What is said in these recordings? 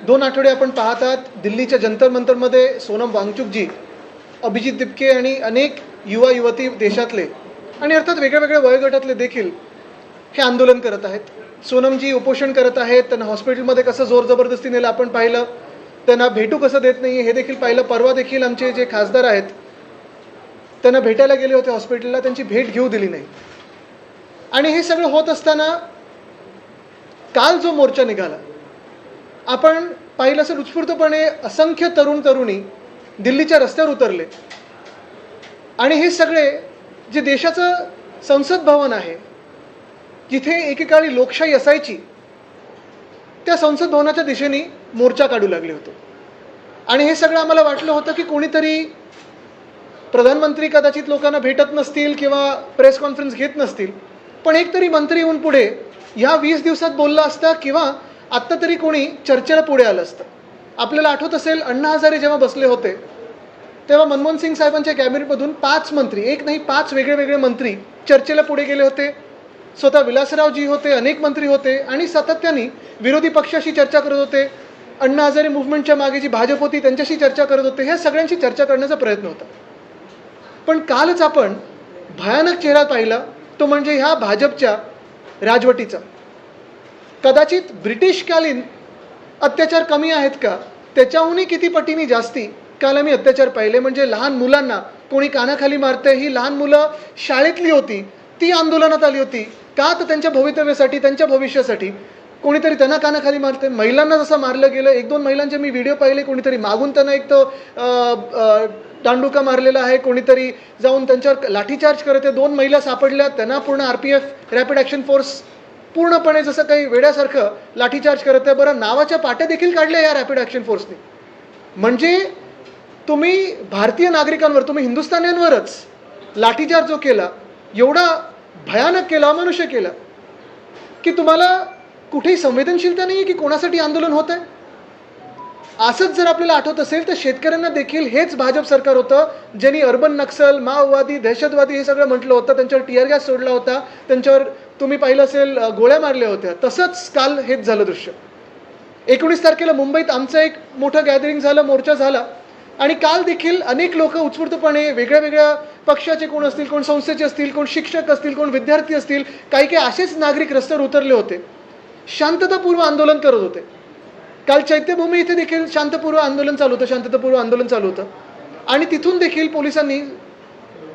2 आठवडे आपण पाहतात दिल्लीच्या जंतर मंतरमध्ये सोनम वांगचुकजी, अभिजित दिपके आणि अनेक युवा युवती देशातले आणि अर्थात वेगळ्या वेगळ्या वयोगटातले देखील हे आंदोलन करत आहेत. सोनमजी उपोषण करत आहेत. त्यांना हॉस्पिटलमध्ये कसं जोर जबरदस्ती नेलं आपण पाहिलं. त्यांना भेटू कसं देत नाही हे देखील पाहिलं. परवा देखील आमचे जे खासदार आहेत त्यांना भेटायला गेले होते हॉस्पिटलला, त्यांची भेट घेऊ दिली नाही. आणि हे सगळं होत असताना काल जो मोर्चा निघाला आपण पाहिलं असेल, उत्स्फूर्तपणे असंख्य तरुण तरुणी दिल्लीच्या रस्त्यावर उतरले आणि हे सगळे जे देशाचं संसद भवन आहे, जिथे एकेकाळी लोकशाही असायची, त्या संसद भवनाच्या दिशेने मोर्चा काढू लागले होते. आणि हे सगळं आम्हाला वाटलं होतं की कोणीतरी प्रधानमंत्री कदाचित लोकांना भेटत नसतील किंवा प्रेस कॉन्फरन्स घेत नसतील, पण एक तरी मंत्री येऊन पुढे ह्या 20 दिवसात बोलला असता किंवा आत्ता तरी कोणी चर्चेला पुढे आलं असतं. आपल्याला आठवत असेल, अण्णा हजारे जेव्हा बसले होते तेव्हा मनमोहन सिंग साहेबांच्या कॅबिनेटमधून 5 मंत्री, एक नाही 5 वेगळे वेगळे मंत्री चर्चेला पुढे गेले होते. स्वतः विलासरावजी होते, अनेक मंत्री होते आणि सातत्याने विरोधी पक्षाशी चर्चा करत होते. अण्णा हजारे मुव्हमेंटच्या मागे जी भाजप होती त्यांच्याशी चर्चा करत होते. ह्या सगळ्यांशी चर्चा करण्याचा प्रयत्न होता. पण कालच आपण भयानक चेहरा पाहिला, तो म्हणजे ह्या भाजपच्या राजवटीचा. कदाचित ब्रिटिशकालीन अत्याचार कमी आहेत का, त्याच्याहूनही किती पटीने जास्ती काल आम्ही अत्याचार पाहिले. म्हणजे लहान मुलांना कोणी कानाखाली मारते, ही लहान मुलं शाळेतली होती, ती आंदोलनात आली होती का, तर त्यांच्या भवितव्यासाठी, त्यांच्या भविष्यासाठी कोणीतरी त्यांना कानाखाली मारते. महिलांना जसं मारलं गेलं, 1-2 महिलांचे मी व्हिडिओ पाहिले, कोणीतरी मागून त्यांना एक तो दांडुका मारलेला आहे, कोणीतरी जाऊन त्यांच्यावर लाठीचार्ज करते. 2 महिला सापडल्या, त्यांना पूर्ण RPF रॅपिड ॲक्शन फोर्स पूर्णपणे जसं काही वेड्यासारखं लाठीचार्ज करत आहे. बरं, नावाच्या पाट्या देखील काढल्या या रॅपिड ॲक्शन फोर्सने. म्हणजे तुम्ही भारतीय नागरिकांवर, तुम्ही हिंदुस्थान्यांवरच लाठीचार्ज जो केला, एवढा भयानक केला, अमनुष्य केला की तुम्हाला कुठेही संवेदनशीलता नाही आहे की कोणासाठी आंदोलन होत आहे. असंच जर आपल्याला आठवत असेल तर शेतकऱ्यांना देखील हेच भाजप सरकार होतं ज्यांनी अर्बन नक्सल, माओवादी, दहशतवादी हे सगळं म्हटलं होतं. त्यांच्यावर टीयर गॅस सोडला होता, त्यांच्यावर तुम्ही पाहिलं असेल गोळ्या मारल्या होत्या. तसंच काल हेच झालं दृश्य. 19 तारखेला मुंबईत आमचं एक मोठं गॅदरिंग झालं, मोर्चा झाला आणि काल देखील अनेक लोक उत्स्फूर्तपणे वेगळ्या वेगळ्या पक्षाचे कोण असतील, कोण संस्थेचे असतील, कोण शिक्षक असतील, कोण विद्यार्थी असतील, काही काही असेच नागरिक रस्त्यावर उतरले होते, शांततापूर्व आंदोलन करत होते. काल चैत्यभूमी इथे देखील शांततापूर्व आंदोलन चालू होतं आणि तिथून देखील पोलिसांनी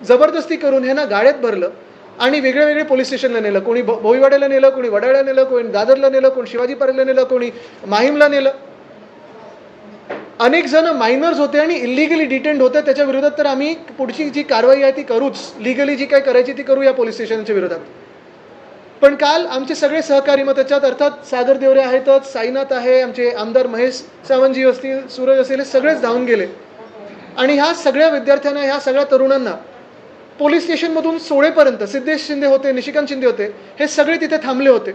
जबरदस्ती करून ह्यांना गाड्यात भरलं आणि वेगळे वेगळे पोलीस स्टेशनला नेलं. कोणी भोईवाड्याला नेलं, कोणी वडाळ्याला नेलं, कोणी दादरला नेलं, कोणी शिवाजी पार्कला नेलं, कोणी माहीमला नेलं. अनेक जण मायनर्स होते आणि इलिगली डिटेंड होते. त्याच्या विरोधात तर आम्ही पुढची जी कारवाई आहे ती करूच, लिगली जी काय करायची ती करू या पोलीस स्टेशनच्या विरोधात. पण काल आमचे सगळे सहकारी, मग त्याच्यात अर्थात सागर देवरे आहेतच, साईनाथ आहे, आमचे आमदार महेश सावंतजी असतील, सूरज असेल, हे सगळेच धावून गेले आणि ह्या सगळ्या विद्यार्थ्यांना, ह्या सगळ्या तरुणांना पोलीस स्टेशनमधून सोडेपर्यंत सिद्धेश शिंदे होते, निशिकांत शिंदे होते, हे सगळे तिथे थांबले होते.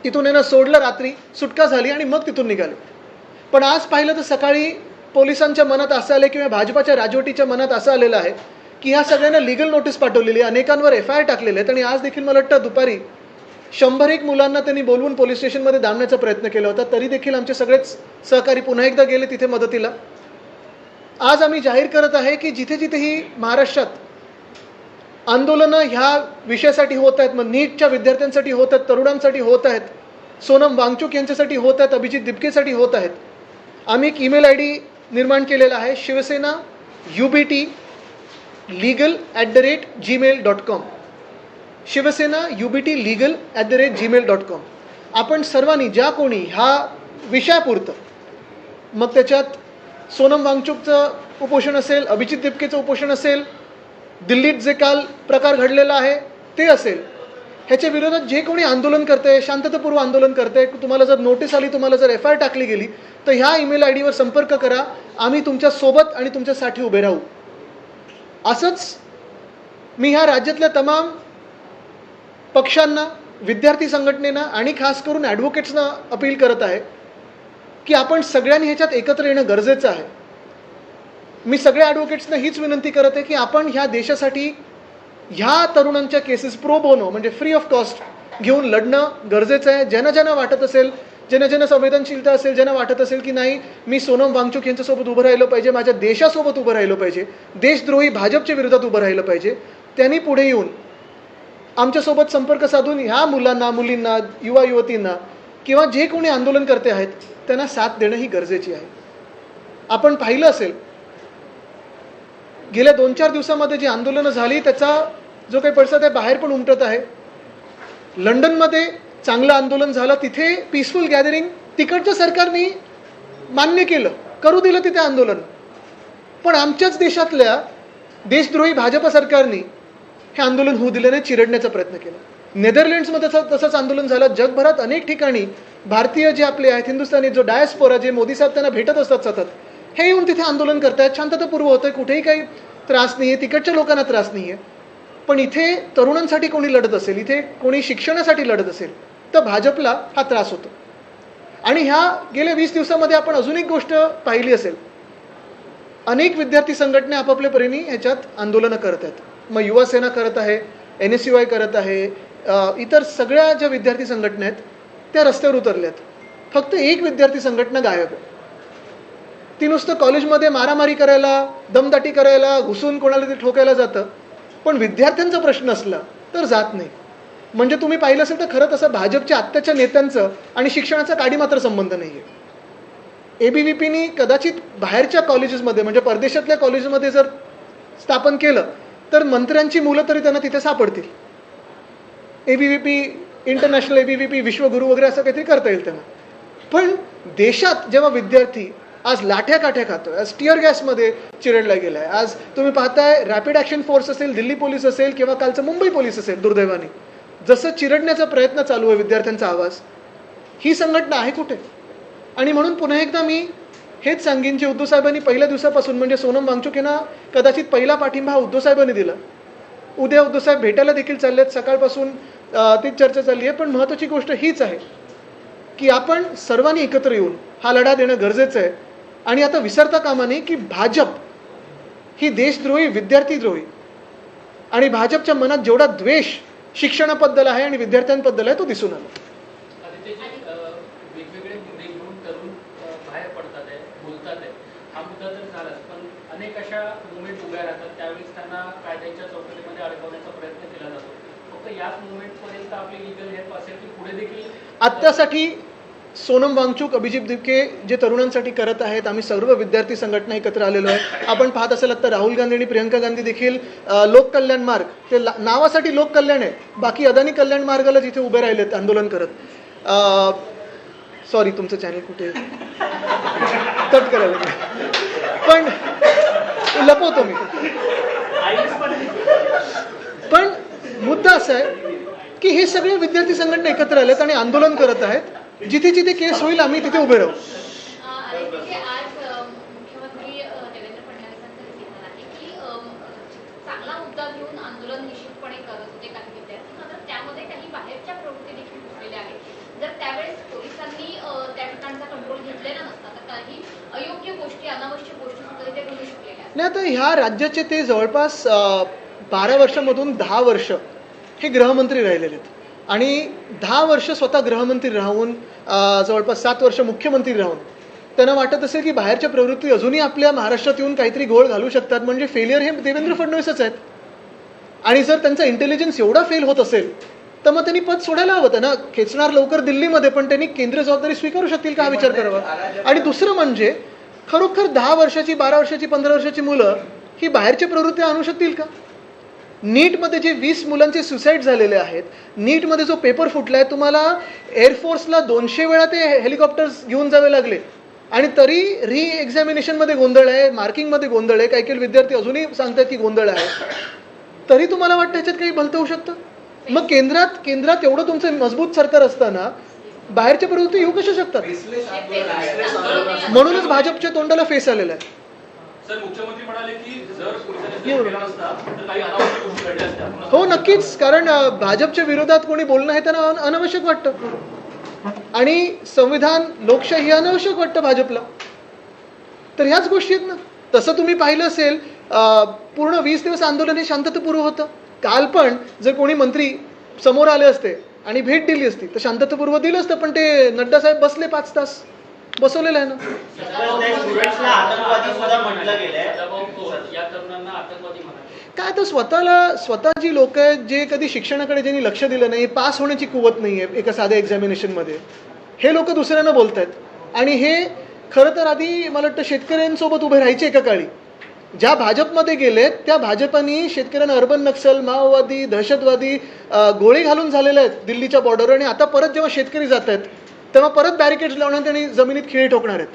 तिथून यांना सोडलं, रात्री सुटका झाली आणि मग तिथून निघाले. पण आज पाहिलं तर सकाळी पोलिसांच्या मनात असं आलं किंवा भाजपाच्या राजवटीच्या मनात असं आलेलं आहे की ह्या सगळ्यांना लिगल नोटीस पाठवलेली, अनेकांवर FIR टाकलेले आहेत. आणि आज देखील मला वाटतं दुपारी 100 मुलांना त्यांनी बोलवून पोलीस स्टेशनमध्ये दाबण्याचा प्रयत्न केला होता. तरी देखील आमचे सगळेच सहकारी पुन्हा एकदा गेले तिथे मदतीला. आज आम्ही जाहीर करत आहे की जिथे जिथेही महाराष्ट्रात आंदोलनं ह्या विषयासाठी होत आहेत, मग नीटच्या विद्यार्थ्यांसाठी होत आहेत, तरुणांसाठी होत आहेत, सोनम वांगचुक यांच्यासाठी होत आहेत, अभिजित दिपकेसाठी होत आहेत, आम्ही एक ईमेल ID निर्माण केलेला आहे, शिवसेना UBTlegal@gmail.com, शिवसेना UBTlegal@gmail.com. आपण सर्वांनी, ज्या कोणी ह्या विषयापुरतं, मग त्याच्यात सोनम वांगचुकचं उपोषण असेल, अभिजित दिपकेचं उपोषण असेल, दिल्लीत जे काल प्रकार घडलेला आहे ते असेल, ह्याच्या विरोधात जे कोणी आंदोलन करते, शांततापूर्व आंदोलन करते, तुम्हाला जर नोटीस आली, तुम्हाला जर FIR टाकली गेली, तर ह्या ईमेल IDवर संपर्क करा. आम्ही तुमच्यासोबत आणि तुमच्यासाठी उभे राहू. असंच मी ह्या राज्यातल्या तमाम पक्षांना, विद्यार्थी संघटनेना आणि खास करून ॲडव्होकेट्सना अपील करत आहे की आपण सगळ्यांनी ह्याच्यात एकत्र येणं गरजेचं आहे. मी सगळ्या ॲडव्होकेट्सना हीच विनंती करत आहे की आपण ह्या देशासाठी ह्या तरुणांच्या केसेस प्रो बोनो म्हणजे फ्री ऑफ कॉस्ट घेऊन लढणं गरजेचं आहे. ज्यांना ज्यांना वाटत असेल ज्यांना ज्यांना संवेदनशीलता असेल, ज्यांना वाटत असेल की नाही मी सोनम वांगचुक यांच्यासोबत उभं राहिलं पाहिजे, माझ्या देशासोबत उभं राहिलं पाहिजे, देशद्रोही भाजपच्या विरोधात उभं राहिलं पाहिजे, त्यांनी पुढे येऊन आमच्यासोबत संपर्क साधून ह्या मुलांना, मुलींना, युवा युवतींना किंवा जे कोणी आंदोलन करते आहेत त्यांना साथ देणं ही गरजेची आहे. आपण पाहिलं असेल गेल्या 2-4 दिवसामध्ये जी आंदोलनं झाली त्याचा जो काही पडसाद आहे बाहेर पण उमटत आहे. लंडनमध्ये चांगलं आंदोलन झालं, तिथे पीसफुल गॅदरिंग तिकडच्या सरकारने मान्य केलं, करू दिलं तिथे आंदोलन. पण आमच्याच देशातल्या देशद्रोही भाजप सरकारने हे आंदोलन होऊ दिलं नाही, चिरडण्याचा प्रयत्न केला. नेदरलँड्समध्ये तसंच आंदोलन झालं. जगभरात अनेक ठिकाणी भारतीय जे आपले आहेत, हिंदुस्थानी जो डायस्पोरा, जे मोदी साहेब त्यांना भेटत असतात सतत, हे येऊन तिथे आंदोलन करतायत, शांततापूर्व होतंय, कुठेही काही त्रास नाही आहे, तिकडच्या लोकांना त्रास नाही आहे. पण इथे तरुणांसाठी कोणी लढत असेल, इथे कोणी शिक्षणासाठी लढत असेल तर भाजपला हा त्रास होतो. आणि ह्या गेल्या 20 दिवसामध्ये आपण अजून एक गोष्ट पाहिली असेल, अनेक विद्यार्थी संघटना आपापल्या परीने ह्याच्यात आंदोलनं करत आहेत. मग युवा सेना करत आहे, NSUI करत आहे, इतर सगळ्या ज्या विद्यार्थी संघटना आहेत त्या रस्त्यावर उतरल्यात. फक्त एक विद्यार्थी संघटना गायब आहे. ती नुसतं कॉलेजमध्ये मारामारी करायला, दमदाटी करायला, घुसून कोणाला ते ठोकायला जातं, पण विद्यार्थ्यांचा प्रश्न असला तर जात नाही. म्हणजे तुम्ही पाहिलं असेल तर खरं तसं भाजपच्या आत्ताच्या नेत्यांचं आणि शिक्षणाचा काडी मात्र संबंध नाही आहे. ABVPनी कदाचित बाहेरच्या कॉलेजेसमध्ये म्हणजे परदेशातल्या कॉलेजमध्ये जर स्थापन केलं तर मंत्र्यांची मुलं तरी त्यांना तिथे सापडतील. ABVP, इंटरनॅशनल ABVP, विश्वगुरू वगैरे असं काहीतरी करता येईल त्यांना. पण देशात जेव्हा विद्यार्थी आज लाठ्या काठ्या खातोय, आज टिअर गॅसमध्ये चिरडला गेला आहे, आज तुम्ही पाहताय रॅपिड ॲक्शन फोर्स असेल, दिल्ली पोलीस असेल किंवा कालचं मुंबई पोलीस असेल, दुर्दैवाने जसं चिरडण्याचा प्रयत्न चालू आहे विद्यार्थ्यांचा आवाज, ही संघटना आहे कुठे? आणि म्हणून पुन्हा एकदा मी हेच सांगेन की उद्धव साहेबांनी पहिल्या दिवसापासून म्हणजे सोनम वांगचुक यांना कदाचित पहिला पाठिंबा हा उद्धव साहेबांनी दिला. उद्या उद्धव साहेब भेटायला देखील चालले आहेत, सकाळपासून तीच चर्चा चालली आहे. पण महत्त्वाची गोष्ट हीच आहे की आपण सर्वांनी एकत्र येऊन हा लढा देणं गरजेचं आहे. आणि आता विसरता कामा नये की भाजप ही देशद्रोही, विद्यार्थीद्रोही आणि भाजपच्या मनात जेवढा द्वेष शिक्षणाबद्दल आहे आणि विद्यार्थ्यांबद्दल आहे तो दिसून आला. वेगवेगळे मुद्दे घेऊन तरुण बाहेर पडतात आहे, बोलतात आहे, हा मुद्दा तर झालाच, पण अनेक अशा मुवमेंट उभ्या राहतात, त्यावेळेस त्यांना कायद्याच्या चौकटीमध्ये अडकवण्याचा प्रयत्न केला जातो. फक्त याच मुवमेंटपर्यंत आपली लिगल हेल्प असेल की पुढे देखील आत्तासाठी सोनम वांगचुक, अभिजित दिपके जे तरुणांसाठी करत आहेत, आम्ही सर्व विद्यार्थी संघटना एकत्र आलेलो आहे. आपण पाहत असेल आता राहुल गांधी आणि प्रियंका गांधी देखील लोक कल्याण मार्ग, ते नावासाठी लोक कल्याण आहे, बाकी अदानी कल्याण मार्गाला जिथे उभे राहिलेत आंदोलन करत. सॉरी, तुमचं चॅनल कुठे कट करायला पण लपवतो मी. पण मुद्दा असा आहे की हे सगळे विद्यार्थी संघटना एकत्र आलेत आणि आंदोलन करत आहेत. जिथे जिथे केस होईल आम्ही तिथे उभे राहू. आज मुख्यमंत्री देवेंद्र फडणवीसांचं विधान आहे की चांगला मुद्दा घेऊन आंदोलन निश्चितपणे करत होते काही विद्यार्थी, मात्र त्यामध्ये काही बाहेरच्या प्रवृत्ती देखील घुसलेल्या आहेत. जर त्यावेळेस पोलिसांनी त्या ठिकाणचा कंट्रोल घेतलेला नसता तर काही अयोग्य गोष्टी, अनावश्यक गोष्टी सुद्धा तिथे घडू शकलेल्या. नाही, आता ह्या राज्याचे ते जवळपास 12 वर्षामधून 10 वर्ष हे गृहमंत्री राहिलेले आहेत. आणि 10 वर्ष स्वतः गृहमंत्री राहून जवळपास 7 वर्ष मुख्यमंत्री राहून त्यांना वाटत असेल की बाहेरच्या प्रवृत्ती अजूनही आपल्या महाराष्ट्रात येऊन काहीतरी घोळ घालू शकतात, म्हणजे फेलियर हे देवेंद्र फडणवीसच आहेत. आणि जर त्यांचा इंटेलिजन्स एवढा फेल होत असेल तर मग त्यांनी पद सोडायला हवं. त्यांना खेचणार लवकर दिल्लीमध्ये, पण त्यांनी केंद्रीय जबाबदारी स्वीकारू शकतील का हा विचार करावा. आणि दुसरं म्हणजे खरोखर 10 वर्षाची, 12 वर्षाची, 15 वर्षाची मुलं ही बाहेरच्या प्रवृत्ती आणू शकतील का? नीटमध्ये जे 20 मुलांचे सुसाईड झालेले आहेत, नीटमध्ये जो पेपर फुटला आहे, तुम्हाला एअरफोर्सला 200 वेळा ते हेलिकॉप्टर्स घेऊन जावे लागले आणि तरी री एक्झामिनेशनमध्ये गोंधळ आहे, मार्किंगमध्ये गोंधळ आहे, काही काही विद्यार्थी अजूनही सांगतात की गोंधळ आहे, तरी तुम्हाला वाटतं ह्याच्यात काही भलतं होऊ शकतं. मग केंद्रात एवढं तुमचं मजबूत सरकार असताना बाहेरच्या प्रवृत्ती येऊ कशा शकतात? म्हणूनच भाजपच्या तोंडाला फेस आलेला आहे. सर, मुख्यमंत्री म्हणाले की जर केला नसता तर काही अनावश्यक गोष्टी घडल्या असत्या. हो, नक्कीच. कारण भाजपच्या विरोधात कोणी बोलणं हे त्यांना अनावश्यक वाटतं आणि संविधान, लोकशाही अनावश्यक वाटतं भाजपला. तर ह्याच गोष्टी आहेत ना. तसं तुम्ही पाहिलं असेल पूर्ण 20 दिवस आंदोलन हे शांततापूर्व होतं. काल पण जर कोणी मंत्री समोर आले असते आणि भेट दिली असती तर शांततापूर्व दिलं असतं, पण ते नड्डा साहेब बसले 5 तास, बसवलेलं आहे ना. स्टुडंट्सला आतंकवादी सुद्धा म्हटलं गेलंय. सदाभाऊ खोत या तरुणांना आतंकवादी म्हणाले. काय तर स्वतः जी लोक आहेत जे कधी शिक्षणाकडे ज्यांनी लक्ष दिलं नाही, पास होण्याची कुवत नाही आहे एका साध्या एक्झामिनेशनमध्ये, हे लोक दुसऱ्यांना बोलत आहेत. आणि हे खरं तर आधी मला वाटतं शेतकऱ्यांसोबत उभे राहायचे एका काळी. ज्या भाजपमध्ये गेलेत त्या भाजपानी शेतकऱ्यांना अर्बन नक्सल, माओवादी, दहशतवादी गोळी घालून झालेले आहेत दिल्लीच्या बॉर्डरवर. आणि आता परत जेव्हा शेतकरी जात आहेत तेव्हा परत बॅरिकेड्स लावणार त्यांनी जमिनीत खिळे ठोकणार आहेत.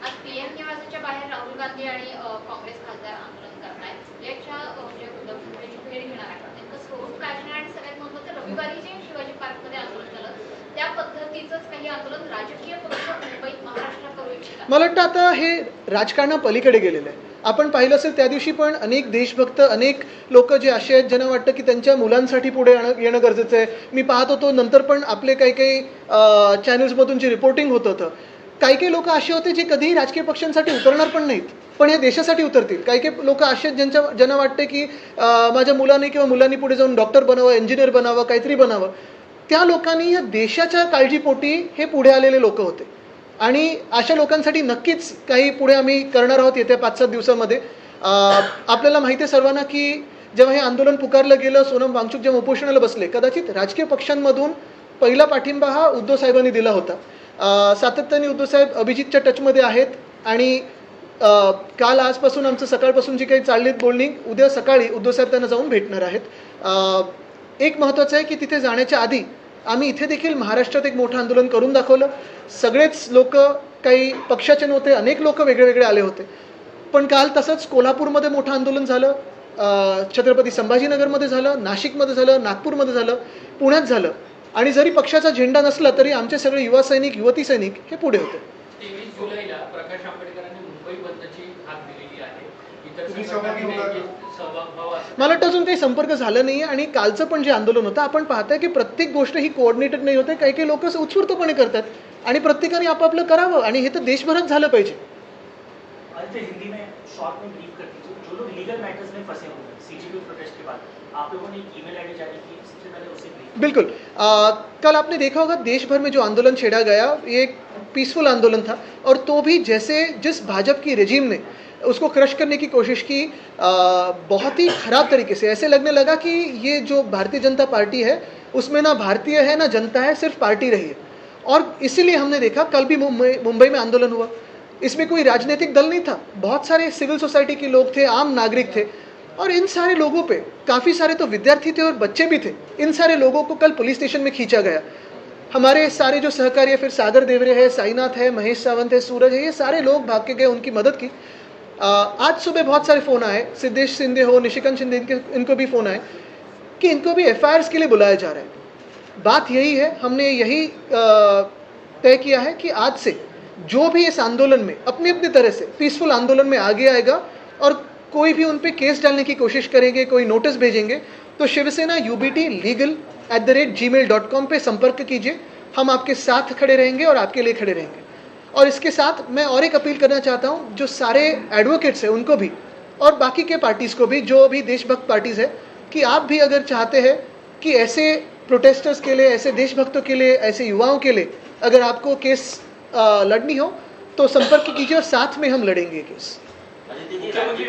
आज पीएम निवासाच्या बाहेर राहुल गांधी आणि काँग्रेस खासदार आंदोलन करतायत. याच्या म्हणजे उद्धव ठाकरेंची भेट घेणार आहेत. नेमकं स्वरूप काय असणार आणि सगळ्यात महत्त्वाचं रविवारी जे शिवाजी पार्कमध्ये आंदोलन झालं त्या पद्धतीचंच काही आंदोलन राजकीय पक्ष मुंबईत महाराष्ट्रात करू इच्छितात. मला वाटतं आता हे राजकारणापलीकडे गेलेलं आहे. आपण पाहिलं असेल त्या दिवशी पण अनेक देशभक्त, अनेक लोक जे असे आहेत ज्यांना वाटतं की त्यांच्या मुलांसाठी पुढे येणं गरजेचं आहे. मी पाहत होतो नंतर पण आपले काही चॅनल्समधून जे रिपोर्टिंग होत होतं, काही लोक असे होते जे कधीही राजकीय पक्षांसाठी उतरणार पण नाहीत, पण हे देशासाठी उतरतील. काही लोक असे आहेत ज्यांना वाटते की माझ्या मुलांनी किंवा मुलांनी पुढे जाऊन डॉक्टर बनावं, इंजिनियर बनावं, काहीतरी बनावं. त्या लोकांनी या देशाच्या काळजीपोटी हे पुढे आलेले लोक होते. आणि अशा लोकांसाठी नक्कीच काही पुढे आम्ही करणार आहोत येत्या 5-7 दिवसामध्ये. आपल्याला माहिती आहे सर्वांना की जेव्हा हे आंदोलन पुकारलं गेलं, सोनम वांगचुक जेव्हा उपोषणाला बसले, कदाचित राजकीय पक्षांमधून पहिला पाठिंबा हा उद्धव साहेबांनी दिला होता. सातत्याने उद्धव साहेब अभिजितच्या टचमध्ये आहेत. आणि काल आजपासून आमचं सकाळपासून जी काही चाललीत बोलणी, उद्या सकाळी उद्धव साहेब त्यांना जाऊन भेटणार आहेत. एक महत्त्वाचं आहे की तिथे जाण्याच्या आधी आम्ही इथे देखील महाराष्ट्रात एक मोठं आंदोलन करून दाखवलं. सगळेच लोक, काही पक्षाचे नव्हते, अनेक लोक वेगळे आले होते. पण काल तसंच कोल्हापूरमध्ये मोठं आंदोलन झालं, छत्रपती संभाजीनगरमध्ये झालं, नाशिकमध्ये झालं, नागपूरमध्ये झालं, पुण्यात झालं. आणि जरी पक्षाचा झेंडा नसला तरी आमचे सगळे युवा सैनिक, युवती सैनिक हे पुढे होते. 23 जुलैला प्रकाश आंबेडकरांनी मुंबई बंदची हाक दिलेली आहे. इतर तुम्ही संघटनांनी सहभागी सहभाग मला वाटतं अजून काही संपर्क झाला नाही. आणि कालचं पण जे आंदोलन होतं, आपण पाहताय की प्रत्येक गोष्ट ही कोऑर्डिनेटेड नाही होते. काही लोक उत्स्फूर्तपणे करतात आणि प्रत्येकाने आपापलं करावं. आणि हे तर देशभरात झालं पाहिजे. हिंदी में शॉर्ट में ब्रीफ कर दीजिए, जो लोग लीगल मैटर्स में फंसे हुए हैं सीजीपी प्रोटेस्ट के बाद, आप लोगों ने एक ईमेल आईडी जारी की, सबसे पहले उससे ब्रीफ. बिल्कुल. कल आपने देखा होगा देश भर में जो आंदोलन छेड़ा गया ये एक पीसफुल आंदोलन था. और तो भी जिस भाजपा की रेजिम ने उसको क्रश करने की कोशिश की, बहुत ही खराब तरीके से. ऐसे लगने लगा कि ये जो भारतीय जनता पार्टी है उसमें ना भारतीय है ना जनता है, सिर्फ पार्टी रही है. और इसीलिए हमने देखा कल भी मुंबई में आंदोलन हुआ. इसमें कोई राजनीतिक दल नहीं था, बहुत सारे सिविल सोसाइटी के लोग थे, आम नागरिक थे. और इन सारे लोगों पे, काफ़ी सारे तो विद्यार्थी थे और बच्चे भी थे, इन सारे लोगों को कल पुलिस स्टेशन में खींचा गया. हमारे सारे जो सहकारी है, फिर सागर देवरे है, साईनाथ है, महेश सावंत है, सूरज है, ये सारे लोग भाग के गए, उनकी मदद की. आज सुबह बहुत सारे फ़ोन आए, सिद्धेश शिंदे हो, निशिकांत शिंदे, इनको भी फ़ोन आए कि इनको भी FIRs के लिए बुलाया जा रहा है. बात यही है, हमने यही तय किया है कि आज से जो भी इस आंदोलन में अपनी अपनी तरह से पीसफुल आंदोलन में आगे आएगा और कोई भी उन पे केस डालने की कोशिश करेंगे, कोई नोटिस भेजेंगे, तो शिवसेना UBTlegal@gmail.com पे संपर्क कीजिए. हम आपके साथ खड़े रहेंगे और आपके लिए खड़े रहेंगे. और इसके साथ मैं और एक अपील करना चाहता हूँ, जो सारे एडवोकेट्स हैं उनको भी और बाकी के पार्टीज़ को भी, जो भी देशभक्त पार्टीज़ है, कि आप भी अगर चाहते हैं कि ऐसे प्रोटेस्टर्स के लिए, ऐसे देशभक्तों के लिए, ऐसे युवाओं के लिए अगर आपको केस लड़नी हो तो संपर्क कीजिए और साथ में हम लड़ेंगे केस. सीएम भी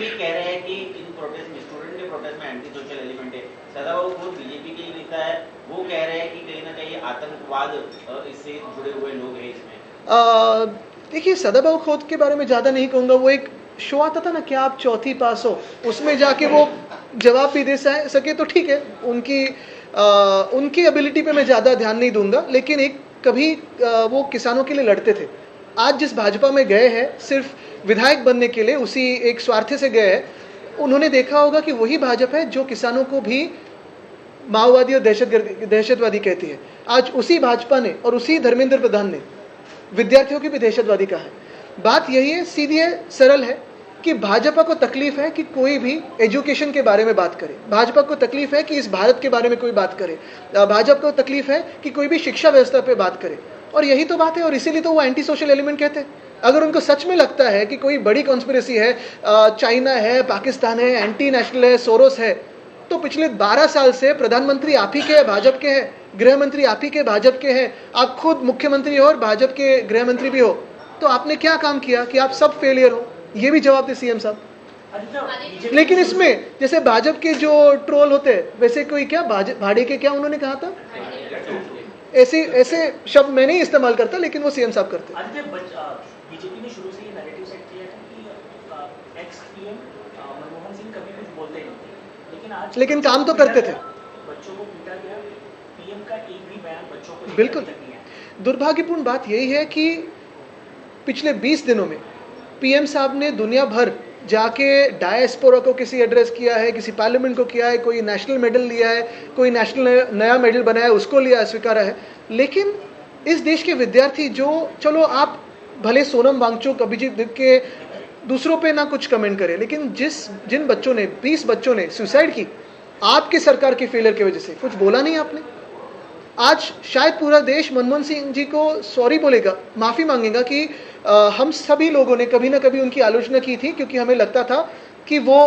कह रहे हैं कि इन प्रोटेस्ट में, स्टूडेंट के प्रोटेस्ट में एंटी सोशल एलिमेंट है. सदाभाऊ खुद बीजेपी के नेता है, वो कह रहे हैं कि कहीं ना कहीं आतंकवाद इससे जुड़े हुए लोग हैं इसमें. देखिए, सदाभाऊ खोत के बारे में ज़्यादा नहीं कहूँगा. वो एक शो आता था ना, क्या आप चौथी पास हो, उसमें जाके वो जवाब भी दे सके तो ठीक है. उनकी एबिलिटी पे मैं ज़्यादा ध्यान नहीं दूंगा. लेकिन एक कभी वो किसानों के लिए लड़ते थे. आज जिस भाजपा में गए हैं सिर्फ विधायक बनने के लिए, उसी एक स्वार्थ से गए हैं. उन्होंने देखा होगा कि वही भाजपा है जो किसानों को भी माओवादी और दहशतवादी कहती है. आज उसी भाजपा ने और उसी धर्मेंद्र प्रधान ने विद्यार्थियों की भी दहशतवादी कहा है. बात यही है, सीधी है, सरल है कि भाजपा को तकलीफ है कि कोई भी एजुकेशन के बारे में बात करे. भाजपा को तकलीफ है कि इस भारत के बारे में कोई बात करे. भाजपा को तकलीफ है कि कोई भी शिक्षा व्यवस्था पे बात करे. और यही तो बात है. और इसीलिए तो वो एंटी सोशल एलिमेंट कहते हैं. अगर उनको सच में लगता है कि कोई बड़ी कॉन्स्पिरेसी है, चाइना है, पाकिस्तान है, एंटी नेशनल है, सोरोस है, तो पिछले 12 साल से प्रधानमंत्री आप ही के हैं, भाजपा के हैं, गृह मंत्री आप ही के भाजपा के हैं, आप खुद मुख्यमंत्री हो और भाजपा के गृह मंत्री भी हो, तो आपने क्या काम किया कि आप सब फेलियर हो? ये भी जवाब दे सीएम साहब। लेकिन इसमें जैसे भाजपा के जो ट्रोल होते हैं वैसे कोई क्या भाड़े के क्या उन्होंने कहा था, ऐसे ऐसे शब्द मैं नहीं इस्तेमाल करता, लेकिन वो सीएम साहब करते। बीजेपी ने शुरू से ये नैरेटिव सेट किया था कि एक्स पीएम मनमोहन सिंह कभी कुछ बोलते नहीं थे, लेकिन आज लेकिन काम तो करते थे। बच्चों को पीटा गया, पीएम का एक भी बयान बच्चों को बिल्कुल। लेकर नहीं आया। दुर्भाग्यपूर्ण बात यही है कि पिछले 20 दिनों में पीएम साहब ने दुनिया भर जाके डायस्पोरा को किसी एड्रेस किया है, किसी पार्लियामेंट को किया है, कोई नेशनल मेडल लिया है, कोई नेशनल नया मेडल बनाया है, उसको लिया स्वीकारा है। लेकिन इस देश के विद्यार्थी जो, चलो आप भले सोनम वांगचुक, अभिजीत दिपके दूसरों पे ना कुछ कमेंट करें, लेकिन जिन बच्चों ने 20 बच्चों ने सुसाइड की आपके सरकार के फेलियर की वजह से, कुछ बोला नहीं आपने। आज शायद पूरा देश मनमोहन सिंह जी को सॉरी बोलेगा, माफ़ी मांगेगा कि हम सभी लोगों ने कभी ना कभी उनकी आलोचना की थी, क्योंकि हमें लगता था कि वो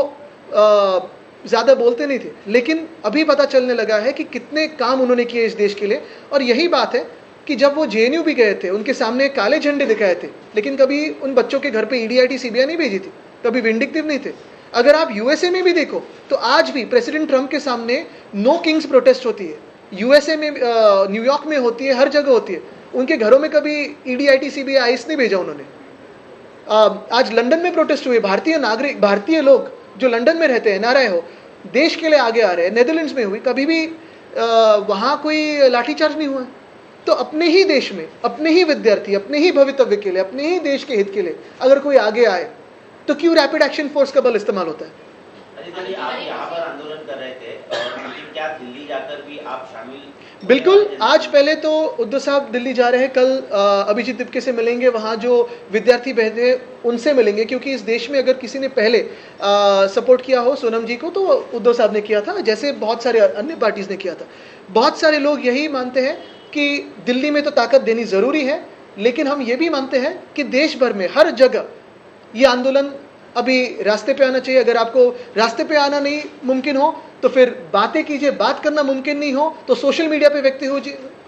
ज़्यादा बोलते नहीं थे। लेकिन अभी पता चलने लगा है कि कितने काम उन्होंने किए इस देश के लिए। और यही बात है कि जब वो जेएनयू भी गए थे, उनके सामने काले झंडे दिखाए थे, लेकिन कभी उन बच्चों के घर पे ईडीआईटी सीबीआई नहीं भेजी थी, कभी विंडिक्टिव नहीं थे। अगर आप यूएसए में भी देखो तो आज भी प्रेसिडेंट ट्रंप के सामने नो किंग्स प्रोटेस्ट होती है, यूएसए में, न्यूयॉर्क में होती है, हर जगह होती है। उनके घरों में कभी ईडीआईटी सीबीआई आईस नहीं भेजा उन्होंने। आज लंदन में प्रोटेस्ट हुए, भारतीय नागरिक, भारतीय लोग जो लंदन में रहते हैं, एनआरआई हो, देश के लिए आगे आ रहे हैं। नेदरलैंड्स में हुई, कभी भी वहाँ कोई लाठीचार्ज नहीं हुआ। तो अपने ही देश में, अपने ही विद्यार्थी, अपने ही भवितव्य के लिए, अपने ही देश के हित के लिए अगर कोई आगे आए तो क्यों रैपिड एक्शन फोर्स का बल इस्तेमाल होता है? अजीत जी, आप यहाँ पर आंदोलन कर रहे थे, लेकिन क्या दिल्ली जाकर भी आप शामिल? बिल्कुल। आज पहले तो उद्धव साहब दिल्ली जा रहे हैं, कल अभिजीत दिपके से मिलेंगे, वहाँ जो विद्यार्थी बहने उनसे मिलेंगे, क्योंकि इस देश में अगर किसी ने पहले सपोर्ट किया हो सोनम जी को तो उद्धव साहब ने किया था, जैसे बहुत सारे अन्य पार्टीज ने किया था। बहुत सारे लोग यही मानते हैं कि दिल्ली में तो ताकत देनी ज़रूरी है, लेकिन हम ये भी मानते हैं कि देश भर में हर जगह ये आंदोलन अभी रास्ते पे आना चाहिए। अगर आपको रास्ते पे आना नहीं मुमकिन हो तो फिर बातें कीजिए, बात करना मुमकिन नहीं हो तो सोशल मीडिया पे व्यक्त हो,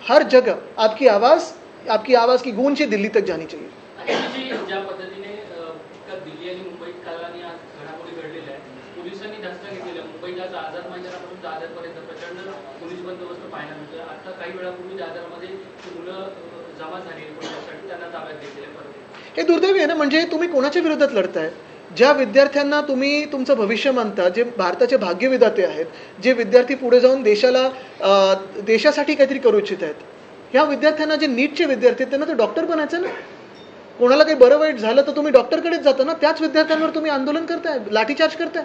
हर जगह आपकी आवाज़ की गूंज दिल्ली तक जानी चाहिए। जी, ज्या पद्धतीने दिल्ली आणि मुंबईत काल आणि आज घडामोडी घडलेल्या आहेत, पोलिसांनी दसका घेतलेला आहे। मुंबईत आज आझाद मैदानापासून दादरपर्यंत प्रचंड पोलीस बंदोबस्त पाहायला मिळतोय। आता काही वेळापूर्वी दादरमध्ये मुलं जमा झाली त्यासाठी त्यांना ताब्यात घेतलेलं आहे। हे दुर्दैवी आहे ना, म्हणजे तुम्ही कोणाच्या विरोधात लढताय? ज्या विद्यार्थ्यांना तुम्ही तुमचं भविष्य मानता, जे भारताचे भाग्यविधाते आहेत, जे विद्यार्थी पुढे जाऊन देशासाठी काहीतरी करू इच्छित आहेत, ह्या विद्यार्थ्यांना, जे नीटचे विद्यार्थी आहेत त्यांना तर डॉक्टर बनायचं ना। कोणाला काही बरं वाईट झालं तर तुम्ही डॉक्टरकडेच जाता ना, त्याच विद्यार्थ्यांवर तुम्ही आंदोलन करताय, लाठीचार्ज करताय।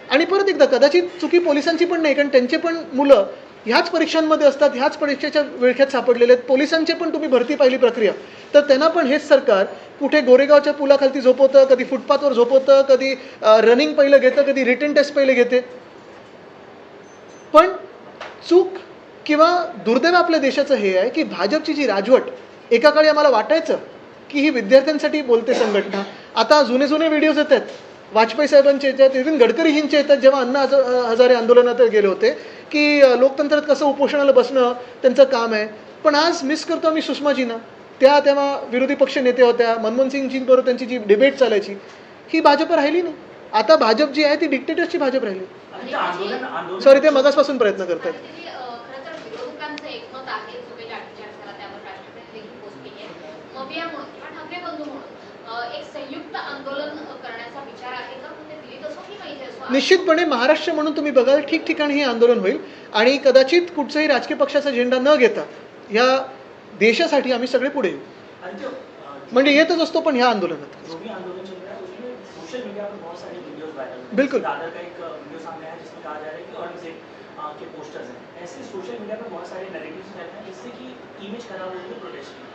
आणि परत एकदा कदाचित चुकी पोलिसांची पण नाही, कारण त्यांचे पण मुलं ह्याच परीक्षांमध्ये असतात, ह्याच परीक्षेच्या विळख्यात सापडलेले आहेत। पोलिसांचे पण तुम्ही भरती पाहिली प्रक्रिया, तर त्यांना पण हेच सरकार कुठे गोरेगावच्या पुलाखालती झोपवतं, कधी फुटपाथवर झोपवतं, कधी रनिंग पहिलं घेतं, कधी रिटन टेस्ट पहिले घेते। पण चूक किंवा दुर्दैव आपल्या देशाचं हे आहे की भाजपची जी राजवट, एका काळी आम्हाला वाटायचं की ही विद्यार्थ्यांसाठी बोलते संघटना, आता जुने व्हिडिओज येत आहेत, वाजपेयी साहेबांचे येतात, नितीन गडकरींचे येतात, जेव्हा अण्णा हजारे आंदोलनात गेले होते की लोकतंत्रात कसं उपोषणाला बसणं त्यांचं काम आहे। पण आज मिस करतो आम्ही सुषमाजींना, त्या तेव्हा विरोधी पक्ष नेते होत्या, मनमोहन सिंगजींबरोबर त्यांची जी डिबेट चालायची, ही भाजप राहिली नाही। आता भाजप जी आहे ती डिक्टेटरची भाजप राहिली। सॉरी, ते मगासपासून प्रयत्न करतात। खरं तर विरोधकांचं एकमत आहे, जो काही लाठीचार्ज झाला त्यावर राष्ट्रपतींनी देखील पोस्ट केली आहे। मविया म्हणून किंवा ठाकरे बंधू म्हणून एक संयुक्त आंदोलन करण्याचा विचार आहे का? ते दिल्लीत असो की माहिती असो, निश्चितपणे महाराष्ट्र म्हणून तुम्ही बघाल ठिकठिकाणी हे आंदोलन होईल आणि कदाचित कुठचाही राजकीय पक्षाचा झेंडा न घेता या देशासाठी आम्ही सगळे पुढे येऊ। म्हणजे येतच असतो पण ह्या आंदोलनात जो भी आंदोलन चल रहा है उसमें सोशल मीडिया पर बहुत सारे वीडियोस वायरल हो रहे हैं। बिल्कुल। दादर का एक वीडियो सामने आया जिसमें कहा जा रहा है कि औरंगजेब के पोस्टर्स हैं। ऐसे सोशल मीडिया पर बहुत सारे नैरेटिव्स रहते हैं जिससे कि इमेज खराब होती है प्रोटेस्ट की,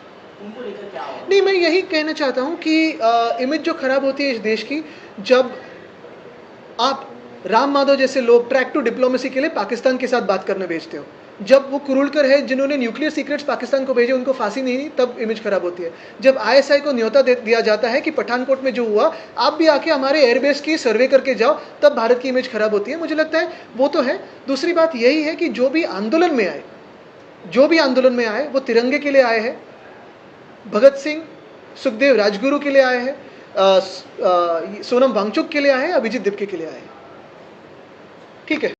उनको लेकर क्या होगा? नहीं, मैं यही कहना चाहता हूँ कि इमेज जो खराब होती है इस देश की, जब आप राम माधव जैसे लोग ट्रैक टू डिप्लोमेसी के लिए पाकिस्तान के साथ बात करने भेजते हो, जब वो कुरुलकर है जिन्होंने न्यूक्लियर सीक्रेट्स पाकिस्तान को भेजे, उनको फांसी नहीं दी, तब इमेज खराब होती है। जब आईएसआई को न्योता दिया जाता है कि पठानकोट में जो हुआ आप भी आके हमारे एयरबेस की सर्वे करके जाओ, तब भारत की इमेज खराब होती है। मुझे लगता है वो तो है। दूसरी बात यही है कि जो भी आंदोलन में आए वो तिरंगे के लिए आए हैं, भगत सिंह सुखदेव राजगुरु के लिए आए हैं, सोनम वांगचुक के लिए आए हैं, अभिजीत दिपके के लिए आए हैं। ठीक है।